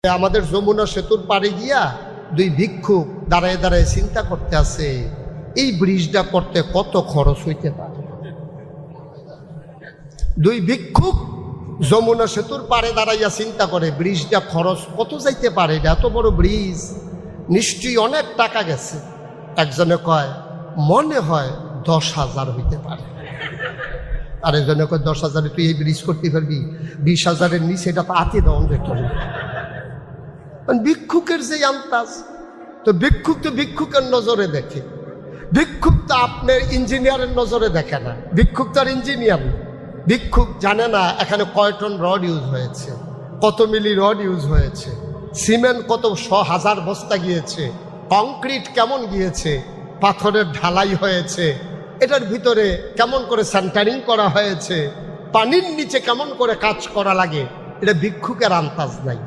আমাদের যমুনা সেতুর পাড়ে গিয়া দুই ভিক্ষুক দাঁড়ায় দাঁড়ায় চিন্তা করতে আছে এই ব্রিজটা করতে কত খরচ হইতে পারে। দুই ভিক্ষুক যমুনা সেতুর পাড়ে দাঁড়াইয়া চিন্তা করে ব্রিজটা খরচ কত যাইতে পারে, এটা এত বড় ব্রিজ নিশ্চয়ই অনেক টাকা গেছে। একজনে কয় মনে হয় 10,000 হইতে পারে, আরেকজনে কয় 10,000 তুই এই ব্রিজ করতে পারবি, 20,000-এর নিচে এটা তো আতে দেওয়া যেত না। ভিক্ষুকের যে আন্দাজ, তো ভিক্ষুক তো ভিক্ষুকের নজরে দেখে, ভিক্ষুক তো আপনার ইঞ্জিনিয়ারের নজরে দেখে না, ভিক্ষুক তো আর ইঞ্জিনিয়ার না। ভিক্ষুক জানে না এখানে কয় টন রড ইউজ হয়েছে, কত মিলি রড ইউজ হয়েছে, সিমেন্ট কত 100,000 বস্তা গিয়েছে, কংক্রিট কেমন গিয়েছে, পাথরের ঢালাই হয়েছে, এটার ভিতরে কেমন করে সেন্টারিং করা হয়েছে, পানির নিচে কেমন করে কাজ করা লাগে, এটা ভিক্ষুকের আন্দাজ নাই।